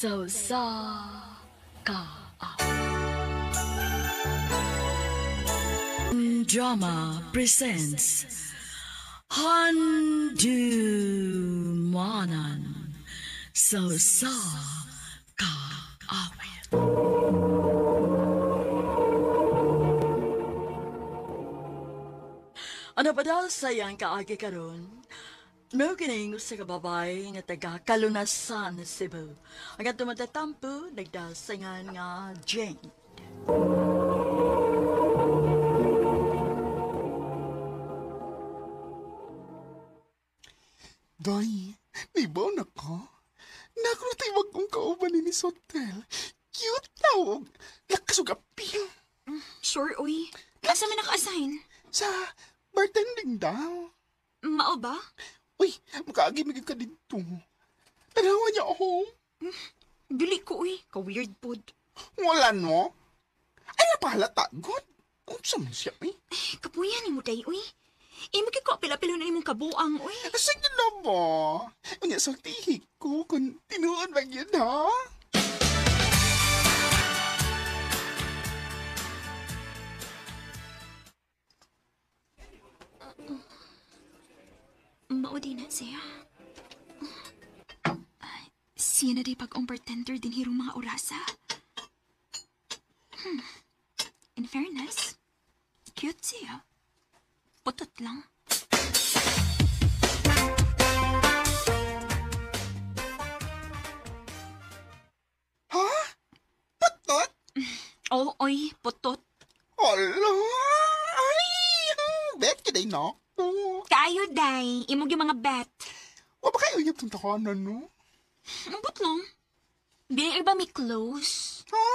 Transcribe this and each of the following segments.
So sa ka Drama presents Handumanan So sa ka awit. Ano ba daw sayang kaagi karon? No kining sa kababay nga taga Kalunasan, Cebu. Ang atong matatampo nagdasingan nga Jane. Day, nibaw na ka? Nakulutay wag kong kauban ni sa hotel. Cute tawag. Lakasog apil. Sure, uy. Asa man naka-assign? Sa bartending daw. Mao ba? Uy, makaagimigig ka dito. Tanawa niya ako. Dili ko, uy. Ka-weird pod. Wala no? Ay, napahalata, God. Kung saan siya, eh? Kapuyan ni mo, day, uy. Imo ko pila-pila na imong kabuang, uy. Sige na ba? Unya, saltihi ko kung tinuon lang yun, ha? Mao din na siya. Siya na di pag-ang bartender din hirong mga orasa. In fairness, cute siya. Putot lang. Ha? Patot? Oo, oy, putot. Hala! Ay! Bet ka day na ako. Kayo, day. Imog yung mga bet. Wa ba kayo yung takanan, no? Mabot lang. Di iba may close. Ha?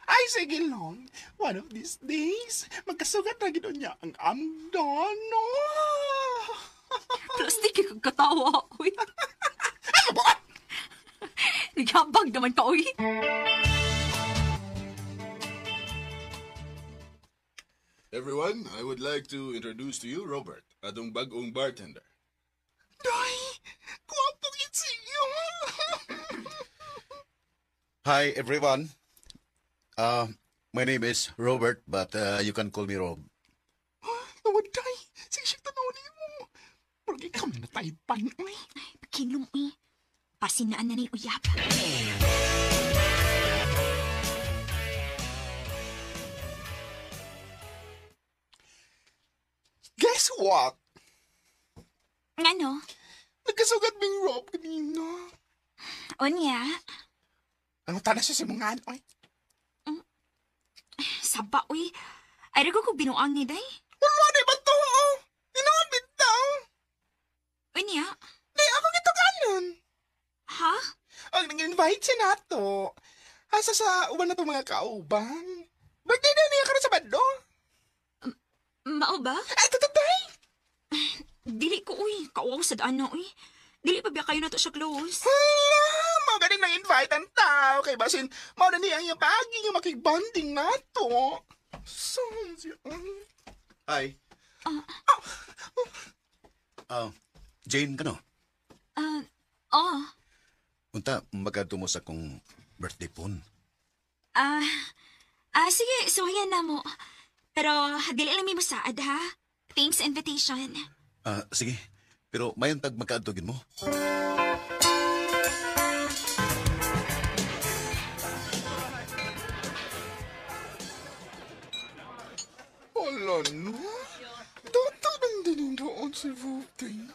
Ay, sige lang. One of these days, magkasugat na gino'n niya ang amdan, no? Plus, di ka katawa, uy. Ano ba? Naghabag naman ka, uy. Everyone, I would like to introduce to you Robert, atong bagong bartender. Day, kuwapong insiyo. Hi, everyone. My name is Robert, but you can call me Rob. Nawaday, sige siya tanawin mo. Pero kami na taypan, uy. Kinlong, uy. Pasinaan na ni uyap. Guess what? Ano? Nagkasugat bing Rob kanina. Onya? Ang tanas siya si mga ano, uy. Saba, uy. Ay, rago ko binuang ni day. Wala na ba to, oh? Tinawan bitaw. Onya? Di, ako gito kanon. Ha? Ang nag-invite siya na to. Asa sa uban na to mga kauban. Birthday na niya karon sa bando. Mao ba? Ay, tatay! Dili ko, uy. Kauwaw sa daan na, uy. Dili pa biya kayo na to siya close. Hala, magaling na invite ang tao. Kay basin, mao na niya ang pagi nga makibanding na to. So, siya. Hi. Jane, kano? Oh. Unta, magkadto mo sa kong birthday phone. Sige, suhayan na mo. Pero, dili lang may masaad, ha? Thanks sa invitation. Sige. Pero mayon tag magkaadtogin mo. Wala no. Tatang din doon si Vuti.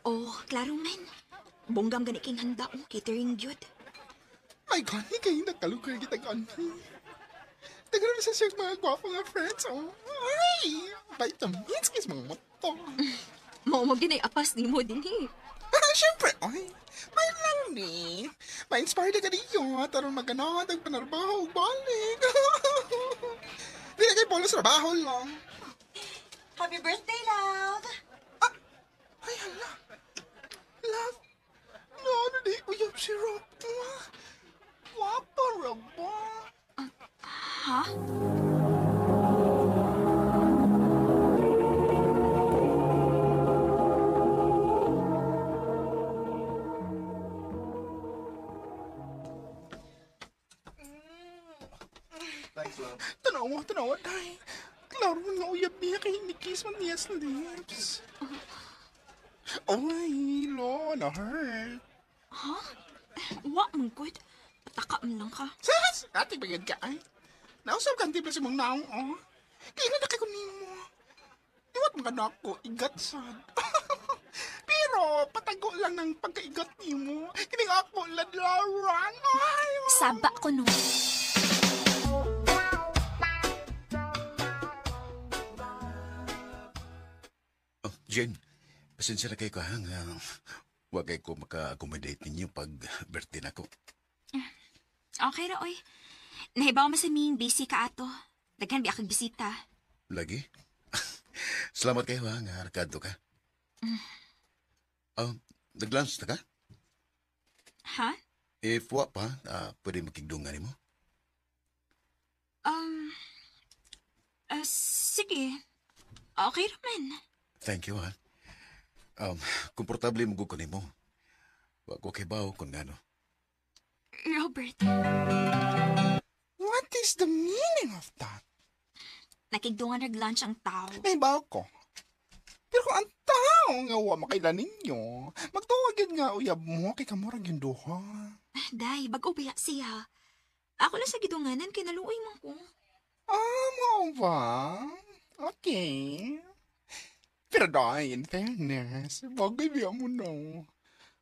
Oh, klaro man. Bonggam gani king handa o catering gyud. Ay, gani kayo nakalukay kita gani. Tagalan na sa siya mga gwapo nga friends, oh. Ay, vitamins kis mga mata. Mao mo ginay apas ni mo din eh. Siyempre, ay. May lang ni. Ma-inspired ka niyo. Taron maganahan ang panarbaho. Balik. Di na kayo polos trabaho lang. Happy birthday, love! Ay, hala. Love. No, ano di uyab si Rob. Wapa, Rob. Ha? Tanawa, day. Klaro nga uyab niya kay Nikis man niya sa lips. Oy, lo, na-hurt. Wa mong good. Pataka man lang ka. Sas! Ate, bagad ka ay. Nausap ka ang tipla si mong naong, oh. Kailan na kayo nimo? Iwat mga nako, igat sad. Pero, patago lang ng pagkaigat nimo. Kining ako, ladlaran. Ay, Saba ko no. Oh, Jen, pasensya na kayo ka nga. Huwag kayo ko maka-accommodate ninyo pag birthday na ko. Okay ra, oy. Nahibaw mo sa ming busy ka ato. Daghan biya kag bisita. Lagi? Salamat kayo ha, nga nakadto ka. Nag-lunch na ka? Ha? If wa pa, pwede makigdungan mo. Sige. Okay raman. Thank you ha. Komportable mo kukunin mo. Wag ko kibaw kung ano. Robert, what is the meaning of that? nakigdungan nag-lunch ang tao. Nahibaw ko. Pero kung ang tao nga wa makailan ninyo, magtuwag yun nga uyab mo kay kamurag yung duha. Day, bago biya siya. Ako lang sa gidunganan, kinaluoy mo ko. Mo ba? Okay. Pero dahil, in fairness, bagay biya mo no.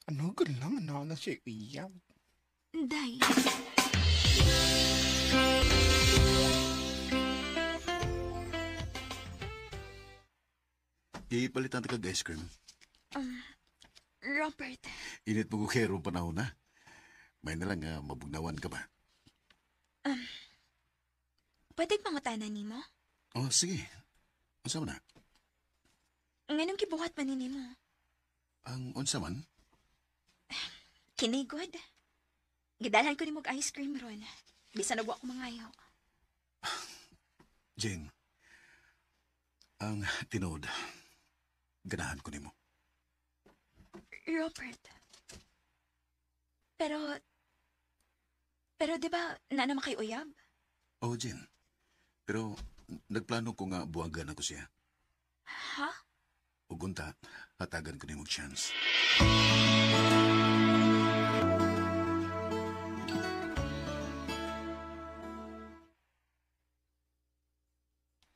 Ano ka lang na siya uyab? Day. Ipalitan ka ice cream. Robert, Init mo ko kero panahon na. May nalang mabugnawan ka ba? pwede pangutanan ni mo? Oh, sige. Unsa man na? Nganong kibuhat man ni mo? Ang unsa man? Kinigod. Gidalhan ko ni mog ice cream ron. Bisa nagwa ko mangayaw. Jane, ang tinod, ganahan ko nimo. Robert. Pero di ba na naman kay uyab? Oh, Jane. Pero nagplano ko nga buwagan ako siya. Ha? Ug unta, hatagan ko nimo chance.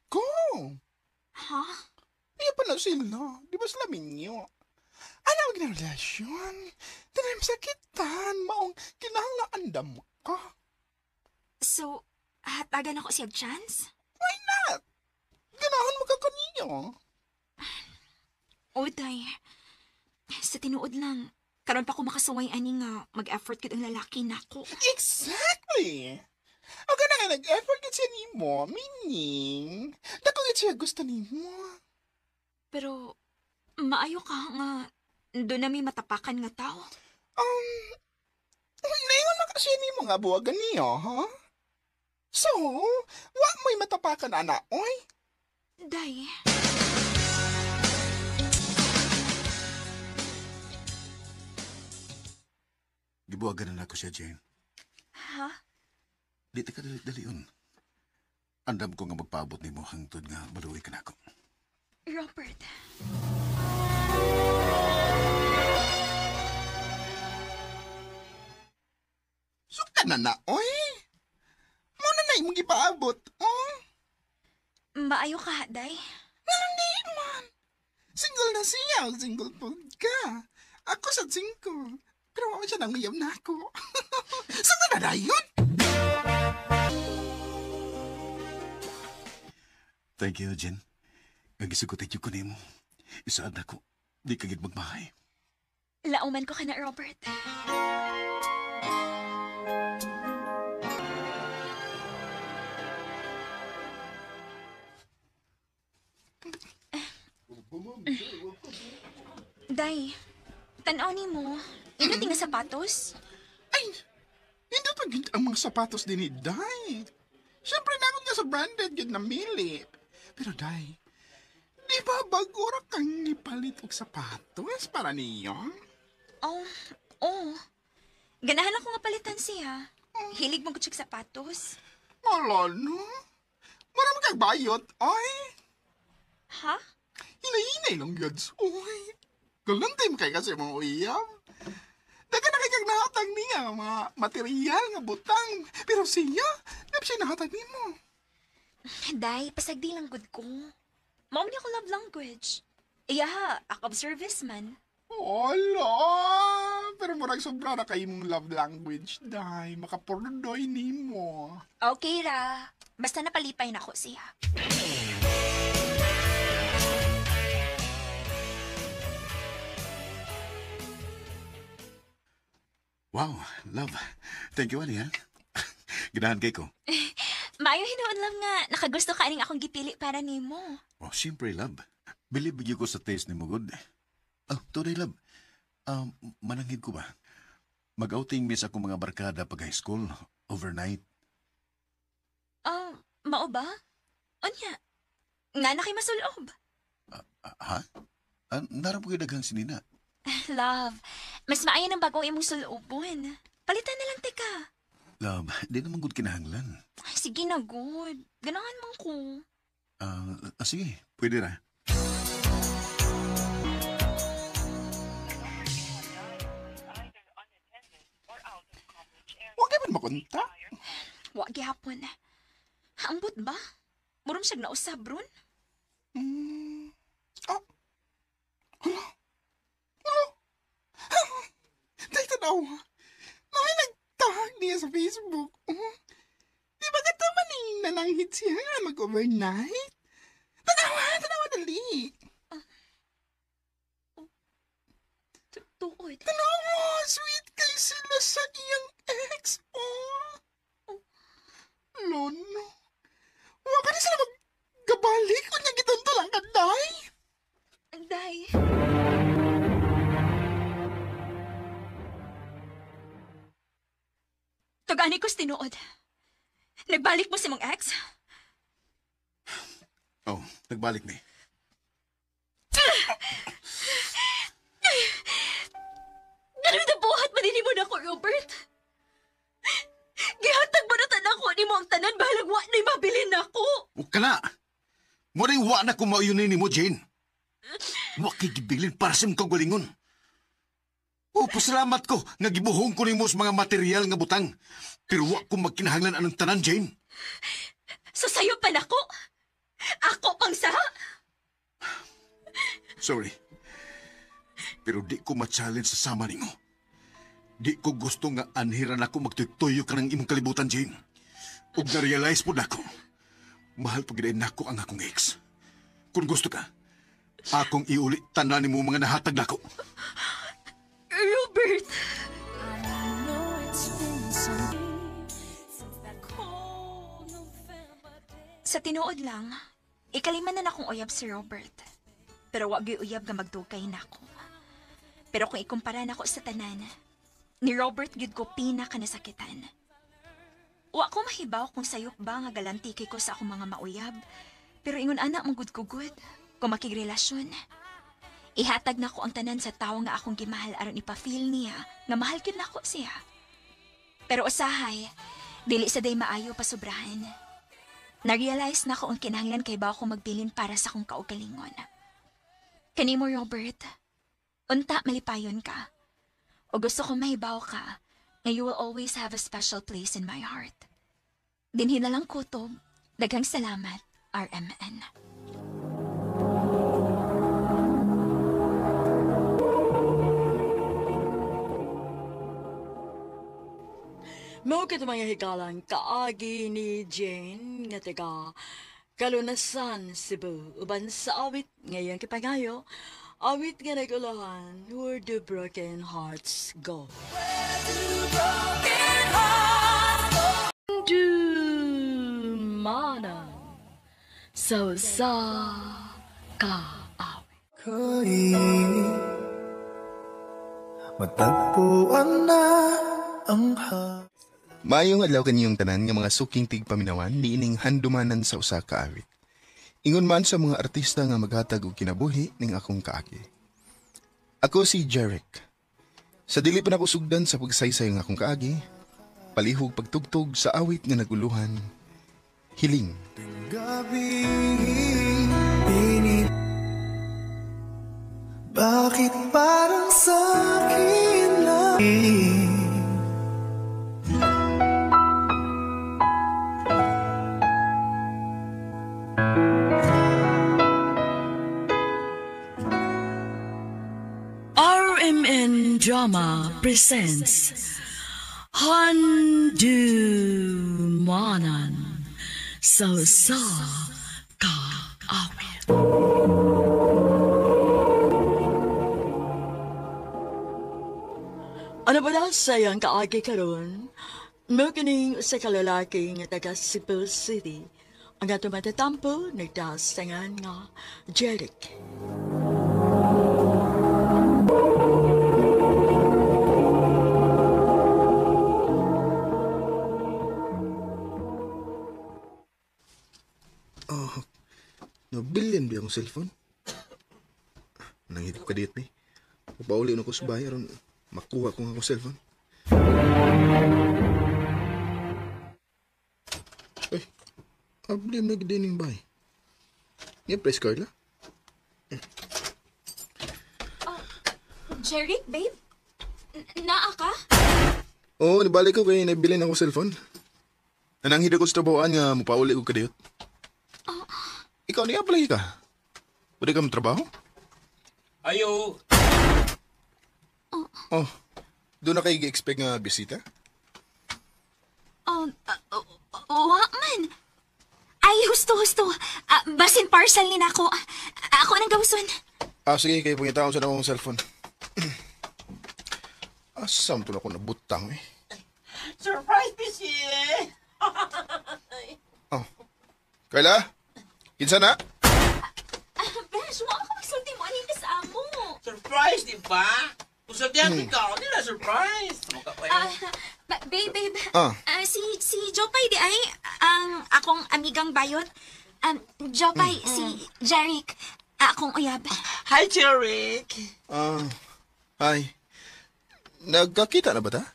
Go! Ha? Iya pa na sila. Di ba sila minyo? Ano ang ginarelasyon? Tanay masakitan, maong kinahanglaan ka. So, hatagan ako siyag chance? Why not? Ganahan mo ka kaniyo. Oday. Sa tinuod lang, karon pa ko makasaway ani nga mag-effort kid ang lalaki nako. Exactly! O ka na nga nag-effort ka siya ni mo, meaning, dako nga siya gusto ni mo. Pero maayo ka nga do na may matapakan nga tao. Naingon na kasi ni mo nga buwagan niyo, ha? So, wa mo'y matapakan ana, oy? Day. Gibuwagan na ako siya, Jane. Ha? Di ka dali-dalion. Andam ko nga magpaabot nimo hangtod nga maluwi ka na ako. Robert. Sukta na, oy? Muna na imong gipaabot, oh? Maayo ka, Day. Hindi man. Single na siya, single po ka. Ako sa single. Pero wala siya nangayam na ako. Saan na na yun? Thank you, Jen. Nagisugutin yung kunin mo. Isaad ako. Di kagid magmahay. Lauman ko ka na, Robert. Day, tanaw ni mo. Ino nga sapatos? Ay, hindi pa gid ang mga sapatos din ni Day. Siyempre na ako nga sa branded yun namili. Pero Day, di ba bagura kang nipalit og sapatos para niyo? Oh. Ganahan ako nga palitan siya. Hilig mo ko sapatos. Wala no. Marami kang bayot, ay. Ha? Hinay-hinay lang yun, uy. Galantim kay kasi mga uyam. Daga na kayang nahatag niya, mga material nga butang. Pero siya, nap siya nahatag ni mo. Day, pasagdi lang good ko. Mao ni ako love language. Iya, ako service man. Wala. Pero murag sobra na kayo mong love language, day. Makapurdoy ni mo. Okay ra. Basta napalipay na ako siya. Wow, love. Thank you, Ali, ha? Ganahan kay ko. Maayo hinuon lang nga, nakagusto ka aning akong gipili para nimo. Oh, siyempre, love. Believe you ko sa taste ni mo, good. Oh, today, love. Mananghid ko ba? Mag-outing miss ako mga barkada pag high school, overnight. Mao ba? Onya, nga na kay masulob. Ha? Narap ko daghang sinina. Love, mas maayo ng bagong imong sulubon. Palitan na lang, teka. Love, di naman good kinahanglan. Sige na, good. Ganahan man ko. Sige, pwede ra. Huwag ka man makunta. Wa gihapon. Ambot ba? Murom siyag nausab ron. Oh. Hello. Dahil tanaw. May nagtahag niya sa Facebook. Di ba kataman ni nananghit siya nga mag-overnight? Tanawa, dali. Tuod. Tanawa, sweet kay sila sa iyang ex. Lono. Huwag ka na sila maggabalik kung niya gitanto lang ka, day. Day. Tugani ko's tinuod. Nagbalik mo si mong ex? Oh, nagbalik ni. Ganun na buhat manini mo na ko, Robert. Gihatag mo na tanan ko ni mo ang tanan bahalag wa na'y mabilin na ko. Huwag ka na! Mo rin wa na kumayunin ni mo, Jane. Huwag kigibilin para sa mga galingon. O, pasalamat ko nga gibuhong ko ni mo sa mga material nga butang. Pero wa ko magkinahanglan anong tanan, Jane. So sayo pa nako? Ako pang sa... Sorry. Pero di ko ma-challenge sa sama ni mo. Di ko gusto nga anhiran ako magtutuyo ka ng imong kalibutan, Jane. Ug na-realize po na ako. Mahal pag nako ang akong ex. Kung gusto ka, akong iulit tanan ni mo mga nahatag nako. Robert! Sa tinuod lang, ikaliman na akong uyab si Robert. Pero wag gyud uyab nga magdugay nako. Pero kung ikumpara nako sa tanan, ni Robert gyud ko pinaka nasakitan. Wa ko mahibaw kung sayop ba nga galantiki ko sa akong mga mauyab, pero ingon anak mong gud kung makigrelasyon. Ihatag na ko ang tanan sa tao nga akong gimahal aron ipa-feel niya nga mahal gyud nako siya. Pero usahay, dili sa day maayo pa sobrahan. Na-realize na ko ang kinahanglan kay ba ako magbilin para sa akong kaugalingon. Kanimo, Robert, unta malipayon ka. O gusto ko mahibaw ka nga you will always have a special place in my heart. Dinhi na lang kutob. Daghang salamat, RMN. Mao kita mga hikalang kaagi ni Jane nga taga Kalunasan, Cebu. Uban sa awit ngayon kipangayo, awit nga nagulahan, Where Do Broken Hearts Go? Dumanan sa kaawit. Ko'y matagpuan na ang Maayong adlaw kaniyong tanan nga mga suking tigpaminawan niining handumanan sa usa ka awit. Ingon man sa mga artista nga maghatag og kinabuhi ning akong kaagi. Ako si Jeric. Sa dili pa nako sugdan sa pagsaysay ng akong kaagi, palihog pagtugtog sa awit nga naguluhan hiling. gabi pinip Bakit parang sa'kin lang RMN Drama presents Handumanan Sa Ka Awit. Ano ba na sayang kaagi karon? Mo kining sa kalalaki nga taga Cebu City ang ato matatampo nagdasangan nga Jeric. Nabilyan ba akong cellphone? Nangiti ko kadit ni. Papauli na ko sa bahay aron makuha ko nga akong cellphone. Ay, ablim na gid ning bahay. Yan press card la. Jeric, babe? Naa ka? Oo, nabalik ko kay nabilyan ako cellphone. Nananghid ako sa trabahoan nga mapauli ko kadiyot. Ikaw niya apply ka? Pwede ka trabaho? Ayo. Oh, doon na kayo expect nga bisita? Wa man. Ay, husto. Basin parcel ni nako. Ako nang gawson. Sige, kayo pangitaon sa akong cellphone. Asam to na ako nabutang eh. Surprise, Pisi! Oh, Carla? Kinsa na? Besh, wa ka magsulti mo aning sa amo. Surprise, di ba? Kung sabihan ikaw, nila surprise. Mukha pa yun. Babe. Ah. Si Jopay di ay ang akong amigang bayot. Jopay, si Jeric, akong uyab. Hi, Jeric. Hi. Nagkakita na ba ta?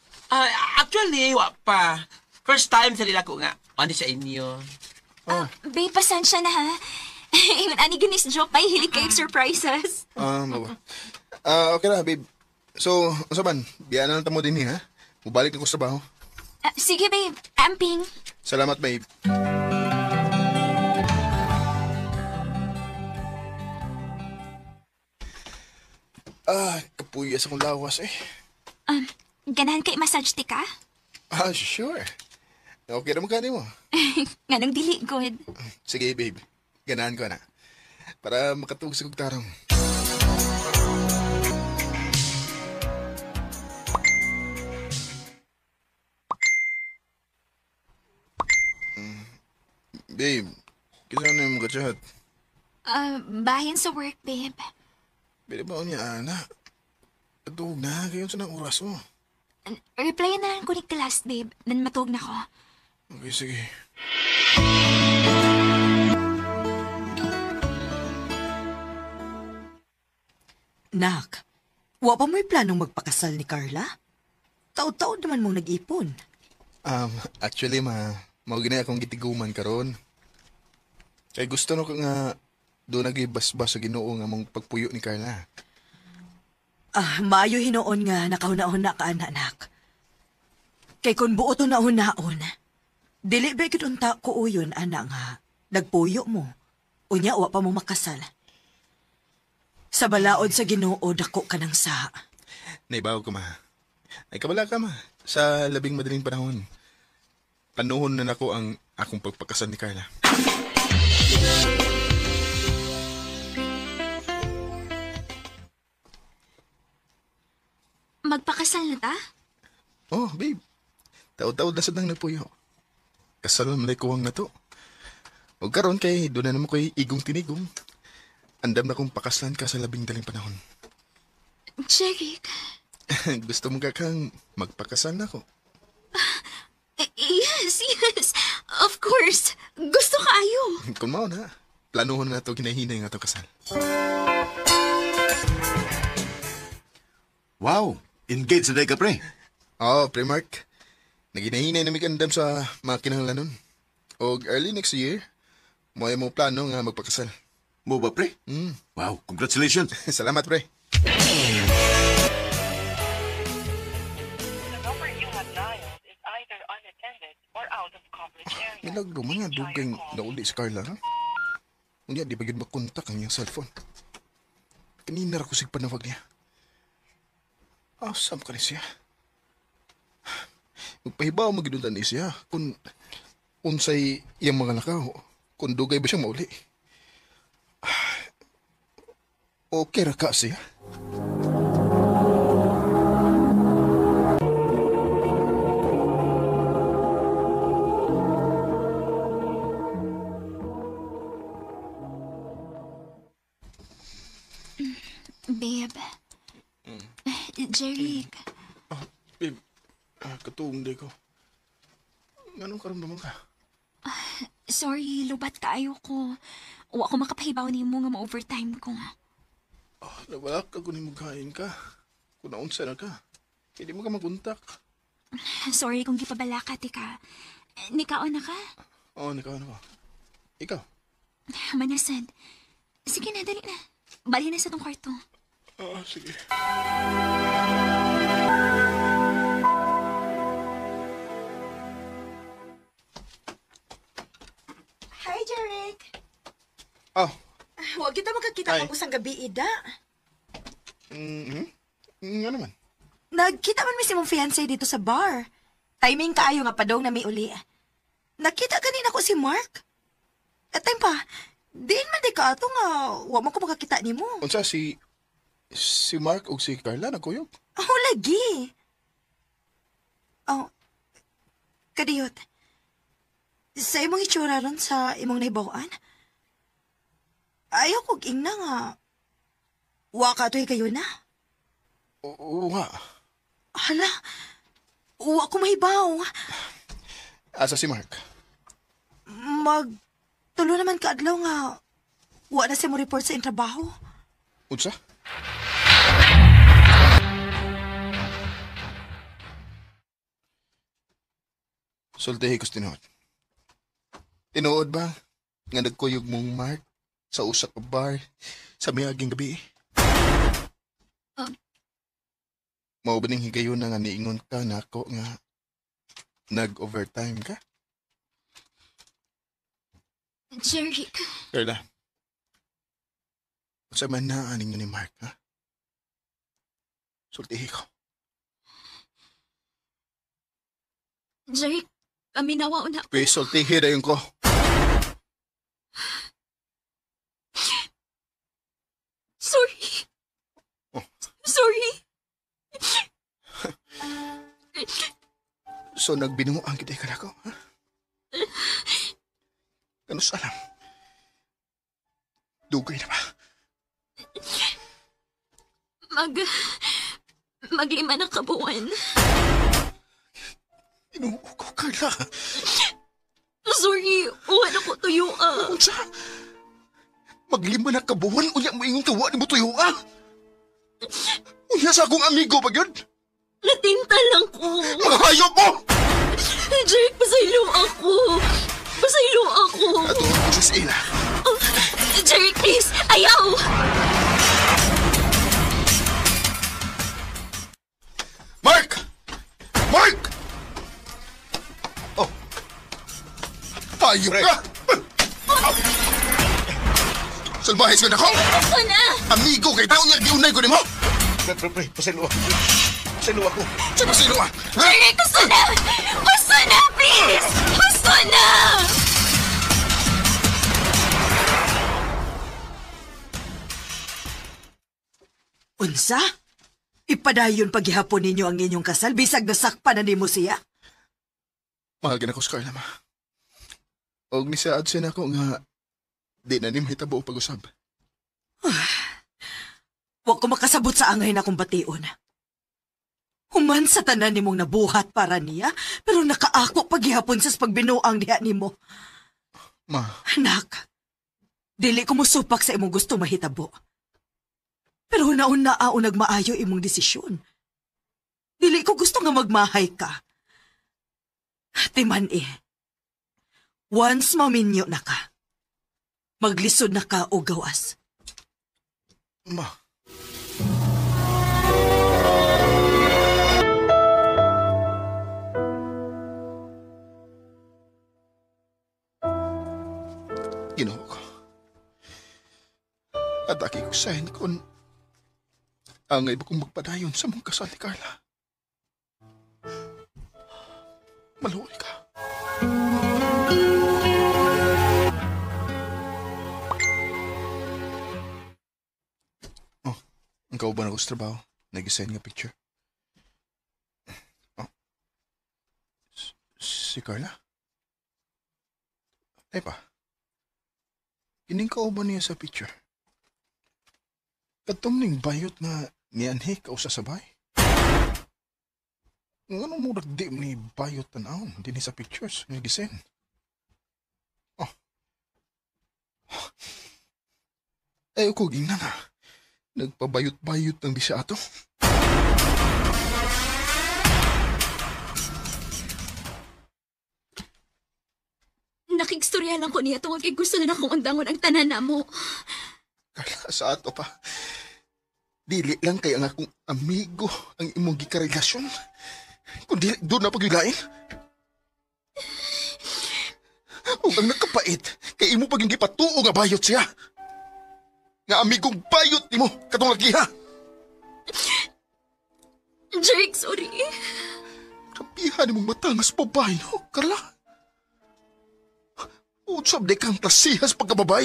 Actually, wa pa. First time sa nila ko nga. Ano sa inyo? Babe, pasensya na ha. Iwan ani ginis Jopay, hilig kay surprises. Baba. Okay na, babe. So, ano man? Biyaan na lang tamo din ha? Mubalik na ko sa trabaho. Sige, babe. Amping. Salamat, babe. Kapuyas akong lawas eh. Ganahan kay massage ti ka? Sure. Okay na magkano mo. Nga nang dili good. Sige, babe. Ganahan ko na. Para makatug sa kugtarong. Babe, kisa na yung mga chat. Bahin sa work, babe. Pwede ba niya, ana? Patug na, kayo sa nang oras mo. Reply na lang ko ni class, babe. Nan matug na ko. Okay, sige. Nak, wa pa mo'y planong magpakasal ni Carla? Taod-taod naman mong nag-ipon. Actually, mao ginay akong gitiguman karon. Kay gusto no ko nga do nagibasbas sa Ginoo nga mong pagpuyo ni Carla. Maayo hinoon nga nakahuna-huna ka, anak. Kay kun buo to na hunaon, dili ba unta ko uyon, anak nga, nagpuyo mo. Unya, wa pa mo makasal. Sa balaod sa Ginoo, dako ka ng sa. Naibaw ko, ma. Ay kabala ka, ma. Sa labing madaling panahon. Panuhon na nako ang akong pagpakasal ni Carla. Magpakasal na ta? Oh, babe. Taod-taod na sad nang nagpuyo. Kasal man ko ang nato. O karon kay doon na naman ko'y igong tinigong. Andam na kong pakaslan ka sa labing daling panahon. Jeric. Gusto mo ka kang magpakasal na ko? Yes. Of course. Gusto ka ayo. Kung mao na, planuhon na to ginahinay nga to kasal. Wow, engaged na ka, pre. Oh, pre Mark. Naginahinay na mi kandam sa mga kinahanglanon. O early next year, mo mo plano nga magpakasal. Mo ba, pre? Wow, congratulations. Salamat, pre. The number you have dialed is either unattended or out of coverage area. Milagro man nga dugay nauli si Carla, ha? Unya, di ba yun makontak ang iyang cellphone? Kanina ra ko sig panawag niya. Asam ka ni siya. Magpahibaw magiduntan ni siya kung unsay iyang mga lakaw, kung dugay ba siyang mauli. Okay ra ka siya? Babe. Jeric. Babe, katuong di ko. Anong karamdaman ka? Sorry, lubat kaayo ko. Wa ko makapahibaw ni mo nga ma-overtime ko. Nawala ka kung magkain ka. Kung naunsa na ka. Hindi mo ka maguntak. Sorry kung gipabala ka, tika. Nikaon na ka? Oo, nakaw na ko. Ikaw? Manasad. Sige na, dali na. Bali na sa tong kwarto. Sige. Hi, Jeric. Oh, Huwag kita magkakita Hi. kapag sang gabi, Ida. Nga naman. Nagkita man mi si mong fiancé dito sa bar. Timing kaayo nga padong na may uli. Nakita kanina ko si Mark. At time pa, diin man di ka ato nga, huwag mo ko makakita ni mo. Unsa si Mark o si Carla nagkuyog? Oh, lagi. Oh, kadiyot. Sa imong itsura ron sa imong naibawaan, ayaw kong ingna nga. Wa ka to'y kayo na. Oo nga. Hala, wa ko mahibaw. Asa si Mark? Tulo naman kaadlaw nga. Wa na siya mo report sa trabaho. Unsa? Sultihi ko tinuod. Tinuod ba nga nagkuyog mong Mark sa usa ka bar sa miaging gabi? Mao ba ning higayon na nga niingon ka nako nga nag-overtime ka? Jeric. Carla, sa man na aning ni Mark, ha? Sultihi ko. Jeric, kami nawaon na. Please, sultihi dayon ko. Sorry. Oh. Sorry. So, nagbinuang kita ka na ko, ha? Ganus alam. Dugay na ba? Maglima na kabuwan. Inuho ko, Carla. Sorry, uwan ako tuyo Unsa? Maglima na kabuhan, unya mo ingong tuwa ni mo tuyo, Unya sa akong amigo ba yun? Natinta lang ko. Mga hayop mo! Jeric, pasaylo ako. Pasaylo ako. Ato, sa ila. Jeric, please. Ayaw. Mark! Mark! Oh. Hayop ka! Salbahis ka na ko! Gusto na. Amigo kay tao niya, giunay ko ni mo! Pre, pasalo ako. Sino sino ah? Jeric, gusto na. Gusto na, please. Gusto na. Unsa? Ipadayon paghihapon ninyo ang inyong kasal, bisag nasakpan na nimo siya. Mahal ka na ko, Scarla, ma. Og nisaad siya na ko nga di na ni mahitabo pag-usab. Huwag ko makasabot sa angay na kong bation. Human sa tanan nimong nabuhat para niya, pero nakaako paghihapon sa pagbinuang diha nimo. Ma, Anak, dili ko musupak sa imong gusto mahitabo. Pero naon-nao nagmaayo imong desisyon. Dili ko gusto nga magmahay ka. Timan Once maminyo na ka, maglisod na ka o gawas. Ma. Ginoo ko. Atake ko sign kung angay ba kong magpadayon sa mong kasal ni Carla. Maluoy ka. Oh, ang kauban ako sa trabaho. Nag-sign nga picture. Oh. Si Carla? Ay pa. Kining kauban niya sa picture. Katong ning bayot nga nianhi ka usa sabay. Ngano mo di ni bayot tanawon dinhi sa pictures nga gisen. Oh. Ay ko gingna na. Nagpabayot-bayot ng bisya ato. Nakigstorya lang ko niya tungod kay gusto na akong undangon ang tanan na mo. Carla, sa ato pa. Dili lang kay ang akong amigo ang imong gikarelasyon. Kung dili, doon na pagyulain. O ang nakapait, kay imo pag yung gipatuo nga bayot siya. Nga amigong bayot ni mo, katong lagiha. Jake, sorry. Kapihan ni mong matangas babae, no, Carla? Utsab de kang tasihas pagkababay.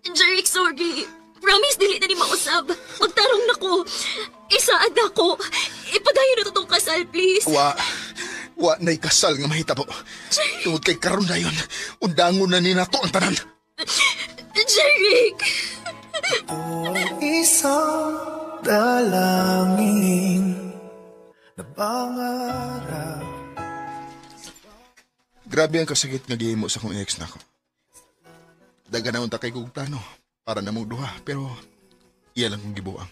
Jake, sorry. Promise, dili na ni mausab. Magtarong na ko. Isaad na ko. Ipadayon na to tong kasal, please. Wa na'y kasal nga mahitabo. Tungod kay karon na yun, undangon na ni nato ang tanan. Jeric! Ito isang dalangin na pangarap. Grabe ang kasakit nga gihimo sa kong ex na ko. Daga na unta kay kong plano para na mong duha, pero iya lang kong gibuang.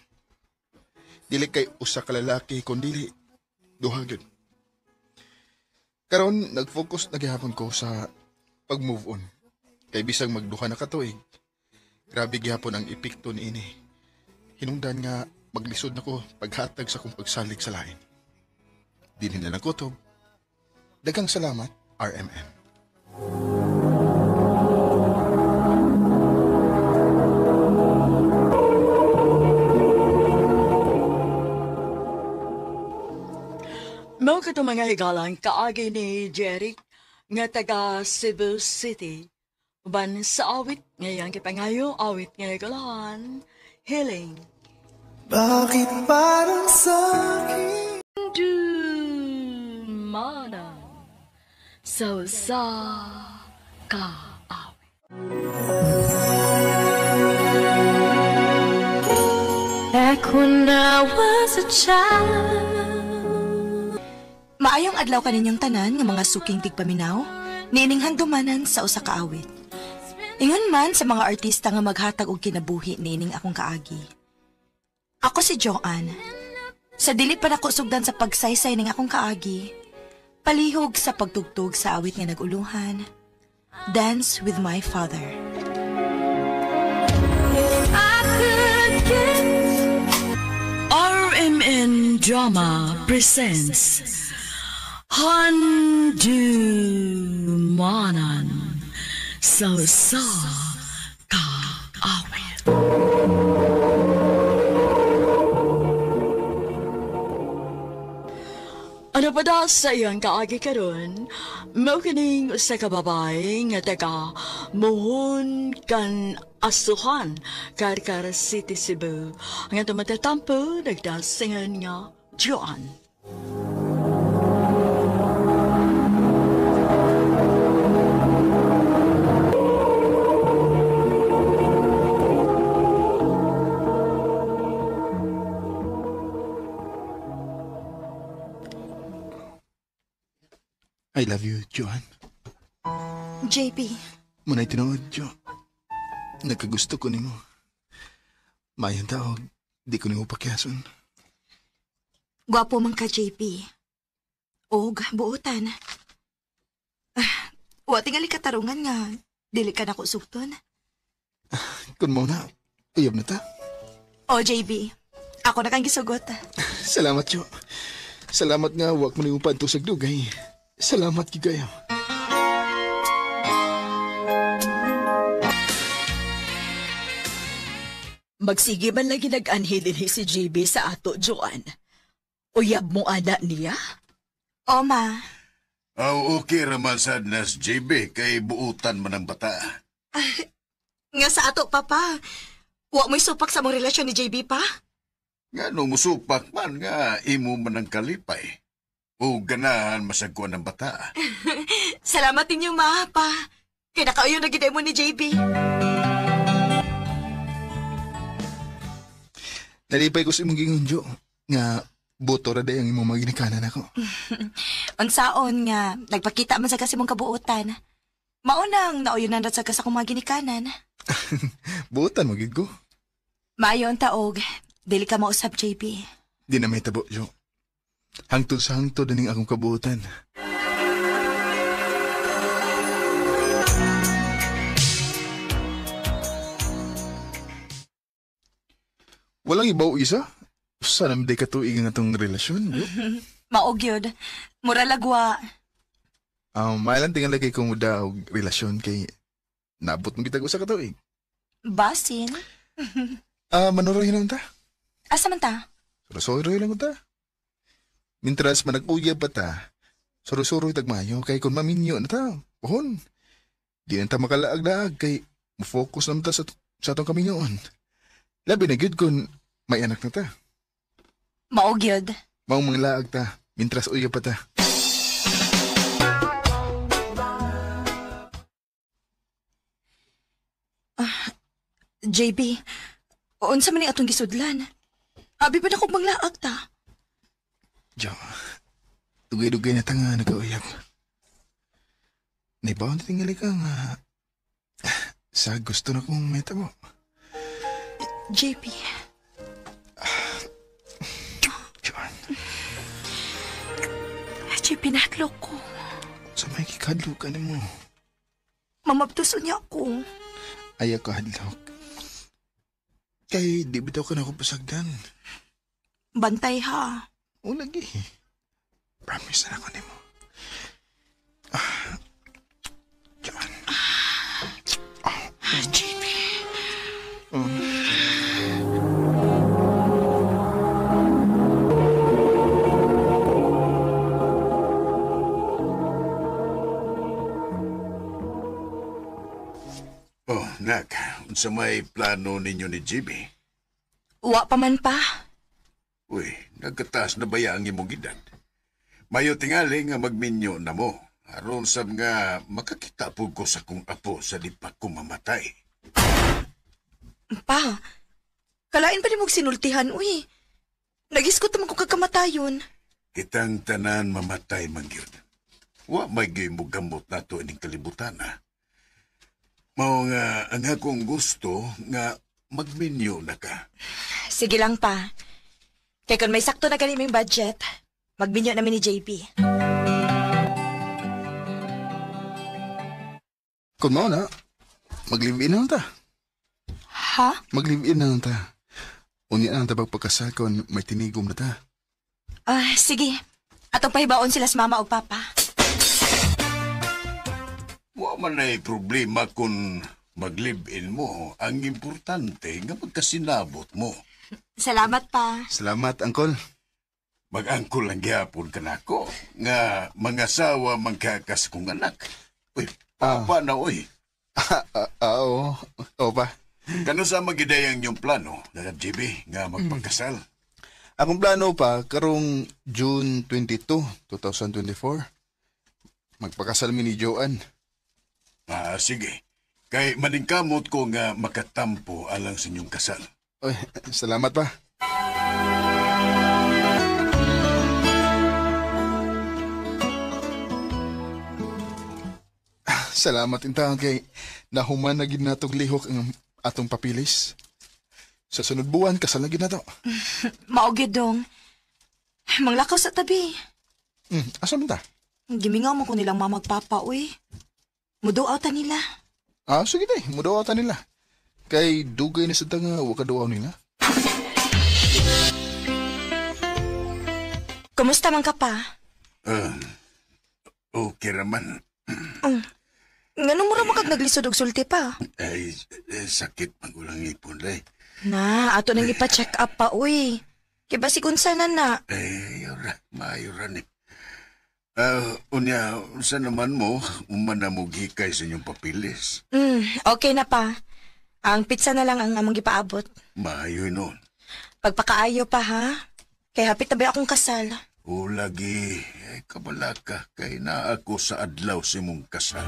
Dili kay usa ka lalaki, kundi duha gyud. Karon nag-focus na gihapon ko sa pag-move on. Kay bisang magduha na katuig, grabe gihapon ang epekto niini. Hinungdan nga maglisod na ko paghatag sa kong pagsalig sa lain. Dili na lang kutob. Daghang salamat, RMN. Mao kato mga higalang kaagi ni Jeric nga taga Cebu City. Uban sa awit ngayang kipangayo, awit nga nagalahan, healing. Bakit parang sa'kin? Mana sa kaawit. Back when I was a child. Maayong adlaw kaninyong tanan nga mga suking tigpaminaw, niining handumanan sa usa ka awit. Ingon man sa mga artista nga maghatag og kinabuhi niining akong kaagi. Ako si Joanne. Sa dili pa nako sugdan sa pagsaysay ning akong kaagi, palihog sa pagtugtog sa awit nga naguluhan, Dance with My Father. RMN Drama presents Handumanan sa kaawit. Ano pa da sa iyang kaagi karon? Mao kining usa ka babae nga taga Mohon kan Asuhan, Karkar City, Cebu. Ang atong matatampo nagdasingan nga Joanne. I love you, Joanne. JP, Muna'y tinuod, Jo. Nagkagusto ko nimo. Mayan taog, di ko nimo pakyason. gwapo man ka JP. Og buutan. Wa tingali katarungan nga. Dili ka na ko sukton. Kun mo na, uyab na ta. O, JB. Ako na kang gisugot. Salamat, Jo. Salamat nga, wak mo na yung pantusag dugay. Salamat, gigayo. Magsige man lagi nag-anhi din si JB sa ato, Joan. Uyab mo ana niya? O, ma. Okay raman sad nas JB kay buutan man ang bata. Nga sa ato, papa. Wa mo'y supak sa mong relasyon ni JB pa? Nga nung musupak man nga imo man ang kalipay. O ganahan masagkuan ng bata. Salamat ninyo, ma, pa. Kaya nakauyo na gid mo ni JB. Nalipay ko sa imong gingon, Jo. Nga, buto ra day ang imong maginikanan ako. Unsaon nga, nagpakita man sa kasi mong kabuutan. Maunang nauyonan sa kasa kong mga ginikanan. Buutan mo, gid ko. Maayo ang taog. Dili ka mausap, JB. Di na may tabo, Jo. Hangtod sa hangtod aning akong kabuutan. Walang ibaw isa? Sana may katuig ang atong relasyon, Jo. Maog yun. Mura lagwa. Mailan tingala kay kung muda og relasyon kay nabot mo kita ko sa katuig. Basin? Manuroy naman ta. Asa man ta? Surusuroy lang ta. Mintras manag-uyab pa ta, surusuroy tagmayo kay kung maminyo na ta. Pohon. Di na ta makalaag-laag kay mafocus naman ta sa atong kaminyoon. Labi na gyud kung may anak na ta. Maog yun. Maong mga laag ta, mintras uyab pa ta. JB, unsa man ni atong gisudlan? Abi ba na kong manglaag ta? Jo, dugay-dugay na ta nga nag-uyab. Naibaw na tingali ka nga sa gusto na kong meta mo. JB. Joan. JB, nahlok ko. Sa may kikadlo ka mo. Mamabtuso niya ako. Ayaw ka hadlok. Kay di bitaw ka na ako pasagdan. Bantay ha. O lagi. Promise na ako ni mo. Joan. JB. Nak, unsa may plano ninyo ni JB? Wa pa man pa. Uy, nagkataas na baya ang imong edad. Mayo tingali nga magminyo na mo. Aron sab nga makakita po ko sa kong apo sa di pa ko mamatay. Pa, kalain pa ni mong sinultihan, uy. Nagiskot naman ko kakamatayon. Kitang tanan mamatay mangyud. Wa may mo gamot nato ining kalibutan ha. Mao nga ang akong gusto nga magminyo na ka. Sige lang pa. Kaya kung may sakto na ganiming budget, magminyo namin ni JP. Kung mo na, mag-live-in na ta. Ha? Mag-live-in na ta. Unya na ta pagpakasal kung may tinigom na ta. Sige. Atong pahibaon sila sa mama o papa. Wa man ay problema kung mag-live-in mo. Ang importante nga magkasinabot mo. Salamat pa. Salamat, Uncle. Mag-angkol lang gyapon ka nako. Nga mangasawa magkakas kong anak. Uy, papa na uy. Oo. Oo pa. Kano sa magidayang yung plano, JB, nga magpagkasal? Akong plano pa, karong June 22, 2024. Magpakasal mi ni Joan. Sige. Kay maningkamot ko nga makatampo alang sa inyong kasal. Oy, salamat pa. Salamat intahan kay nahuman na gid natong lihok ang atong papilis. Sa sunod buwan, kasal na gid nato. Maugid dong. Manglakaw sa tabi. Asa man ta? Gimingaw mo ko nilang mamagpapa, uy. Muduaw ta nila. Sige day, mudawatan nila. Kay dugay na sa tanga, wakaduaw nila. Kumusta man ka pa? Okay raman. Nganong mura mo kag naglisod og sulti pa? Ay, sakit magulang ipon, day. Na, ato nang ipa-check up pa, uy. Kaya ba si Kunsanan na? Ay, mayura ni. Unya, sa naman mo, umana mo gikay sa inyong papilis. Okay na pa. Ang pizza na lang ang among gipaabot. Maayo noon. Pagpakaayo pa, ha? Kaya hapit na ba akong kasal? O lagi, ay kabala ka, kay na ako sa adlaw si mong kasal.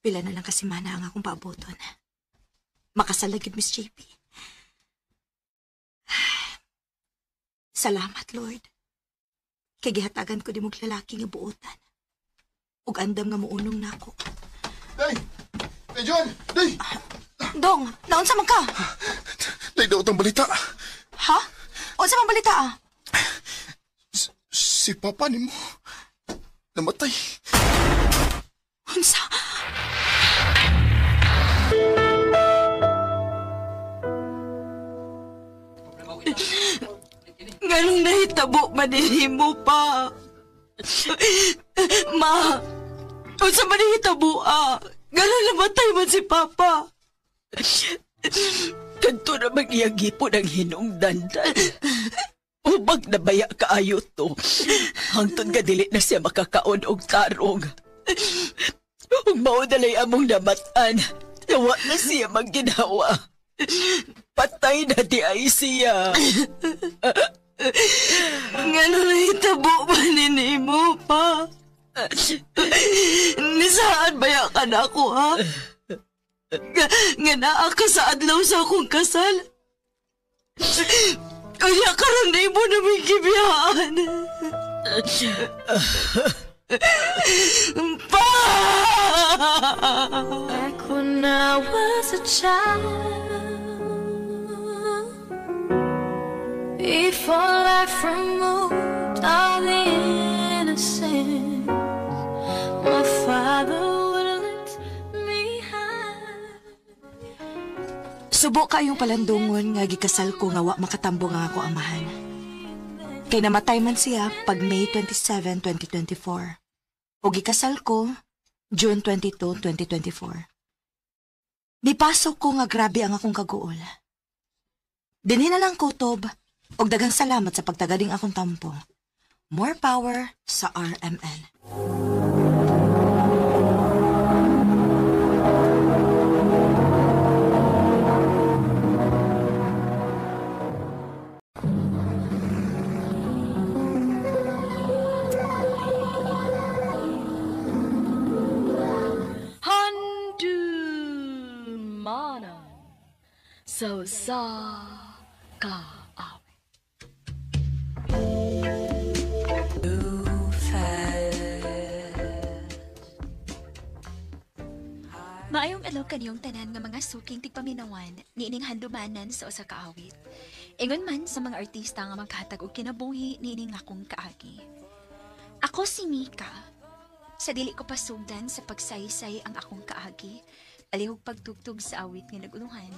Pila na lang kasi mana ang akong paaboton. Makasalagid, Miss JP. Salamat, Lord. Kay gihatagan ko di mong lalaki nga buotan. Ug andam nga muunong na ako. Day! Day, John! Day! Dong, naunsa man ka? Day, daw itong balita. Ha? Unsa man balita ah? Si Papa ni mo. Namatay. Unsa? Nganong nahitabo manihimo pa? Ma, unsa man nahitabo Ganun namatay man si Papa. Kanto na magyagipon ang hinungdandan. Ubag na baya kaayo to. Hangtod nga dili na siya makakaon og tarong. Ug mao dalay among namatan. Nawa na siya magginawa. Patay na di ay siya. Ngano nahitabo manihimo pa? Nisaan baya ka na ako, ha? Nga naa ka sa adlaw sa akong kasal. Kaya karon na mo na may gibihaan. Pa! Back when I was a child, before life removed all the innocence, my father would let me hide. Subo kayong palandungon nga gikasal ko nga wa makatambong ang ako amahan. Kay namatay man siya pag May 27, 2024. O gikasal ko June 22, 2024. Dipasok ko nga grabe ang akong kaguol. Dinhi na lang kutob og daghang salamat sa pagtagading akong tampo. More power sa RMN. Mana so sa ka. Maayong alaw kaniyong tanan nga mga suking tigpaminawan niining handumanan sa usa ka awit. Ingon man sa mga artista nga maghatag og kinabuhi niining akong kaagi. Ako si Mika. Sa dili ko pasugdan sa pagsaysay ang akong kaagi, alihog pagtugtog sa awit nga naguluhan.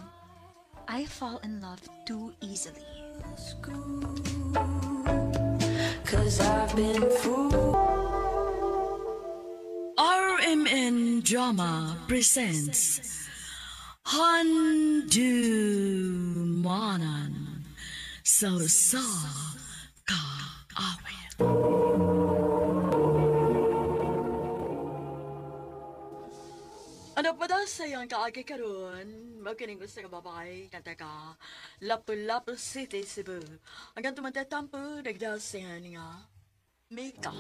I fall in love too easily. Cause I've been fooled. RMN Drama presents Handumanan so sa ka awit. Ano pa daw sayang kaagi karon? Magkining gusto ka babay, kanta ka, Lapu-Lapu City, Cebu. Hanggang tumatatampo, nagdasayan nga, Mika.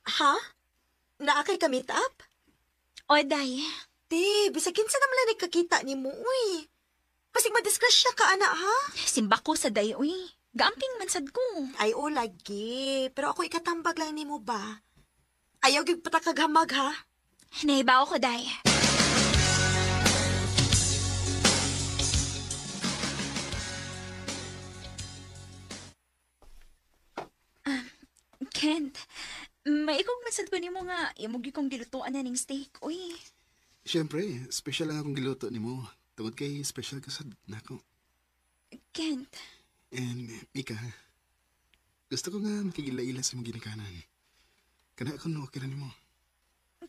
Ha? Naakay ka meet up? O, day. Di, bisag kinsa naman lang nagkakita ni mo, uy. Pasig madisgrasya ka, ana, ha? Simba ko sa day, uy. Gaamping man sad ko. Ay, o lagi. Pero ako ikatambag lang ni mo ba? Ayaw gig patakaghamag ha? Naibaw ko, day. Kent, may ikong masad ko ni mo nga, imugi kong gilutuan na ning steak, uy. Siyempre, special lang akong giluto ni mo. Tungod kay special ka sa nako. Kent, And, Mika, gusto ko nga makigila-ila sa mga ginikanan. Kana ako no, okay na ni mo.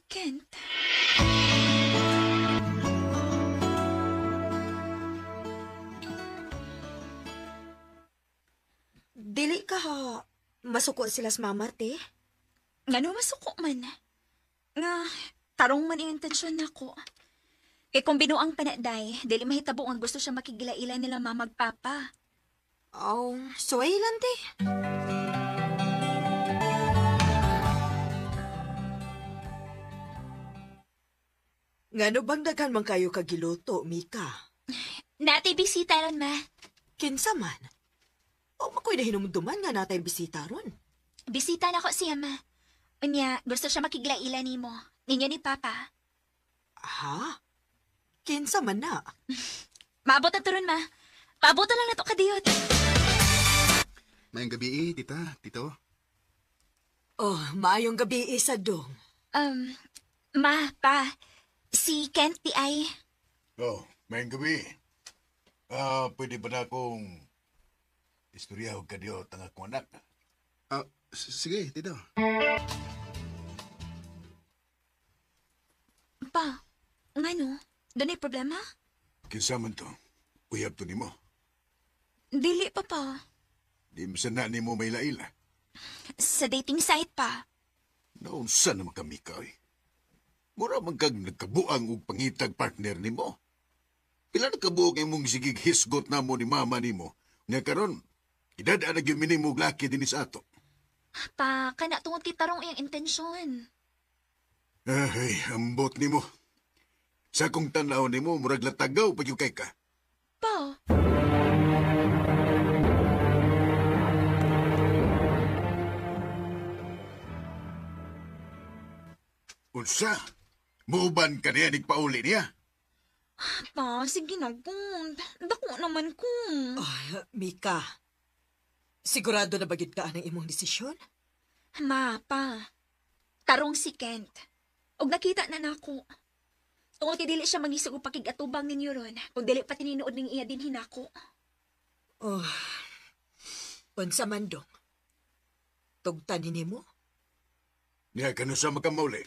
Kent. Dili ka ha. Masuko sila sa mamarte. Ngano masuko man? Nga, tarong man ang intensyon nako. Kay kung binuang panaday, dili mahitabo ang gusto siya makigila-ila nila mamagpapa. Oh, so ay lang te. Ngano bang daghan man kayo kagiluto, Mika? Natay bisita ron, ma. Kinsa man? O makoy na hinumduman nga natay bisita ron. Bisita na ko siya, ma. Unya, gusto siya makigila-ila nimo. Ninyo ni Papa. Ha? Kinsa man na? Maabot na turon, ma. Paabot na lang na to kadiyot. Mayang gabi tita, tito. Oh, maayong gabi isa dong. Ma, pa. Si Kent di ay. Oh, may gabi. Pwede ba na akong istorya o kadyo tanga kong anak? Sige, tito. Pa, ngano? Doon ay problema? Kinsa man to? Uyab to nimo. Dili pa pa. Di masana nimo may laila. Sa dating site pa. Naunsa naman kami ka, eh. Mura man kag nagkabuang og pangitag partner nimo. Pila nagkabuok imong sigig hisgot namo ni mama nimo. Nga karon, idadaan na gyud minimo og laki dinhi sa ato. Pa, kana tungod kay tarong iyang intensyon. Ay, ambot nimo. Sa kong tanaw nimo, murag latagaw pa yung kay ka. Pa. Unsa? Muuban ka niya, nagpauli niya. Pa, sige na po. Dako naman ko. Ay, Mika. Sigurado na bagid ka ang imong desisyon? Ma, pa. Tarong si Kent. Og nakita na nako. Tungod kay dili siya mangisog og pakigatubang ninyo ron. Kung dili pa tininuod ning iya din hinako. Oh, unsa man dong? Tugtan mo? Niya ka sa makamauli.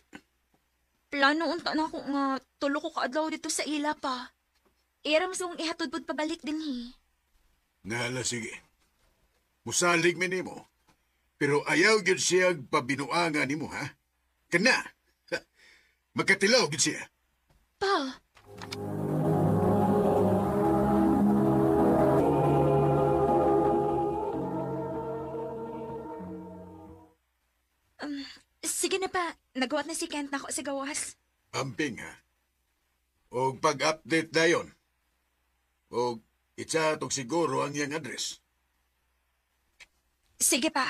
Plano unta na ko nga tulo ko kaadlaw dito sa ila pa. Ira masong ihatod pud pabalik din hi. Ngala, sige. Musalig mi nimo. Pero ayaw gyud siya pabinuangan nimo, ha? Kana. Magkatilaw gyud siya. Pa. Sige na pa. Nagawat na si Kent na ako sa gawas. Amping, ha? O pag-update dayon. O itsatok siguro ang iyang address. Sige pa.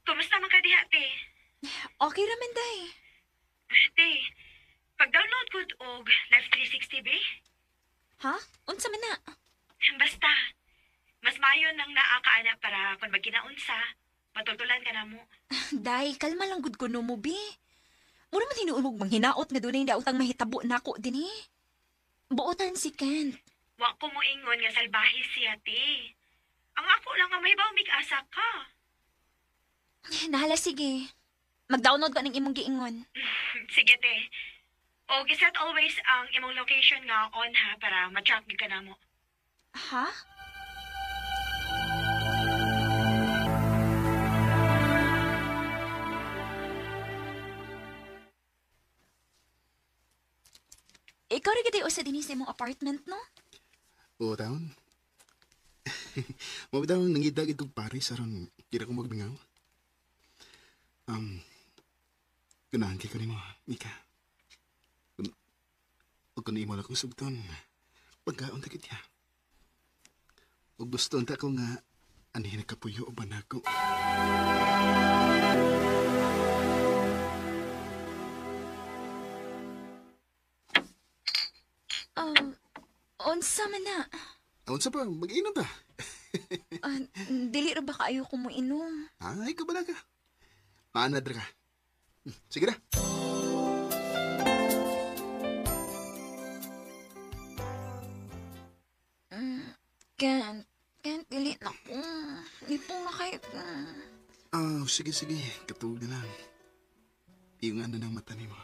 Kumusta man ka diha, te? Okay raman, day. Te, pag-download ko og Live 360, be? Ha? Unsa man na? Basta, mas mayo nang naakaana para kung magkinaunsa, matultulan ka na mo. Day, kalma lang gud kuno mo, bi. Mura man hinuulog manghinaot nga dunay daotang mahitabo nako dinhi. Buotan si Kent. Wa ko mo ingon nga salbahe siya, te. Ang ako lang nga may baumig asa ka. Nahala, sige. Mag-download ka ng imong giingon. Sige, te. O giset always ang imong location nga on ha para ma-track ka na mo. Ha? Ikaw rin gadi usa din sa imong apartment, no? Oo, taon. Mabitaw nangidag itong Paris aron kira ko magbingaw. Ganahan kay ko nimo, Mika. Huwag ko na imo lang kong sugton. Pagkaon ta kitya. Huwag gusto ta ko nga anihin kapuyo o ba na ako. Unsa man na? Awan sa pa, mag-inom ta. Dili ra ba kaayo ko mo inom? Ay, kabala ka. Maanad ra ka. Sige na. Can't dili na ko. Lipong na kayo. Sige, sige. Katulog na lang. Yung ano ng mata ni mo.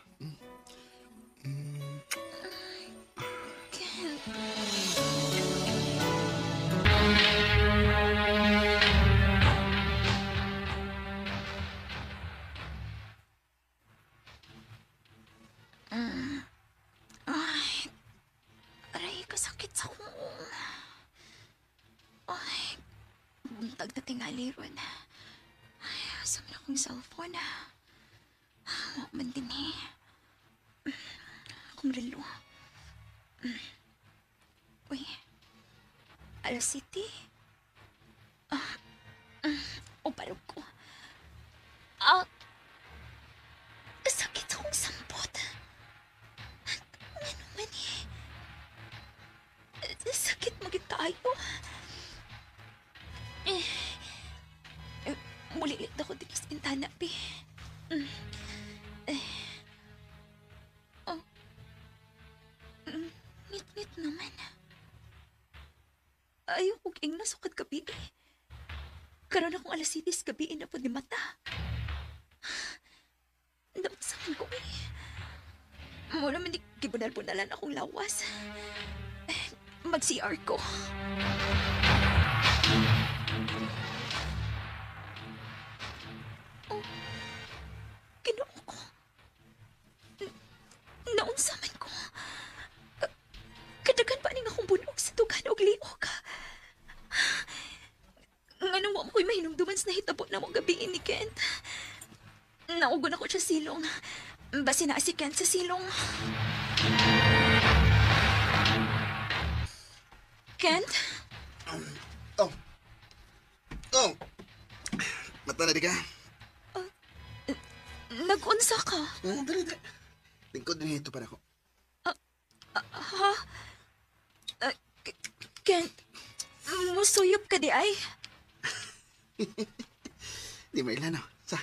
Aray, kasakit sa ko. Ay, buntag na tingali ron. Ay, asam na akong cellphone. Wak man din eh. Akong relo. Uy, Alas City. O parog ko. Kasakit sa akong sampot. Ano man eh. Sakit magit tayo. Mulilit ako din sa bintana, pi. Ngit-ngit naman. Ayaw kong ing nasukad gabi eh. Karoon akong alas 7 gabi na po di mata. Napasaman ko eh. Muna man di kibunal-bunalan akong lawas. Mag-CR ko. Oh, Ginoo ko. Naunsaman ko. Kadagan pa ning akong bunog sa tugan og liog. Nganong wa mo ko'y mahinumduman sa nahitabo na mo gabi ni Kent. Naugon ako siya silong. Basi na si Kent sa silong. Kent? Mata na di ka? Nag-unsa ka? Dali. Lingkod din ito para ko. Ha? Kent, musuyop ka di ay? Di may ilan Sa?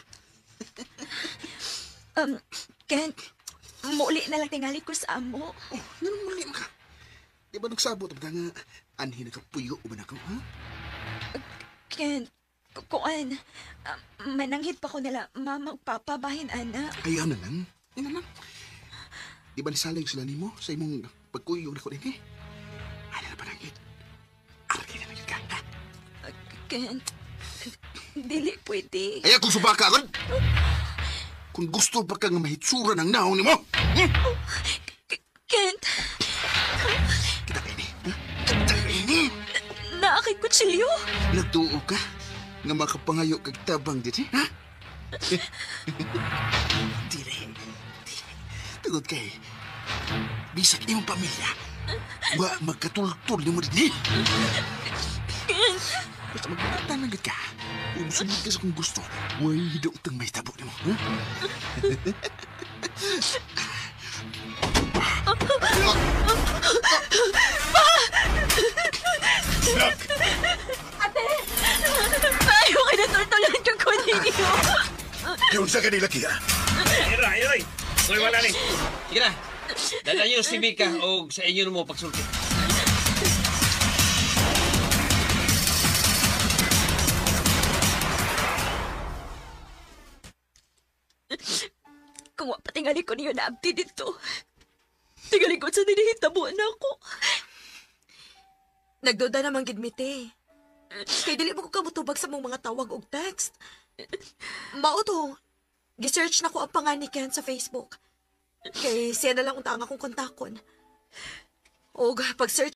Kent, muli na lang tingali ko sa amo. Nanong muli ka? Di ba nagsabot ba nga anhin na kapuyo o ba na ko, ha? Kent, kuan, mananghit pa ko nila magpapabahin, ana. Ayaw na lang. Di ba nisalayog sila ni mo sa imong pagkuyog na ko din eh? Ano na panangit? Arki na lang ka, ha? Kent, dili pwede. Ayaw kong subaka agad! Kung gusto pa kang mahitsura ng naon ni mo! Kent! Kita kayo ni, ha? Kita kayo ni! Naakay kutsilyo! Nagtuo ka nga makapangayo kag tabang dito, ha? Dili. Tugod kay bisag imong pamilya. Wa magkatultol ni mo din, basta magpatanagad ka. Kung sunod ka sa kung gusto, way daw itang may tabo ni mo, ha? Ate! Ayaw ka na tultulan yung kunin niyo. Yung sa kanila kaya. Ayoy! Uy, wala ni. Sige na. Dala nyo si Mika o sa inyo mo pagsulti. Kung wapatingali ko niyo na abdi dito. Tingali ko sa dinihitabo na ako. Nagduda naman gidmite. Kay dili mo ko kamutubag sa mong mga tawag og text. Mao to. Gisearch na ko ang pangan ni Ken sa Facebook. Kay siya na lang unta ang akong kontakon. Og pag-search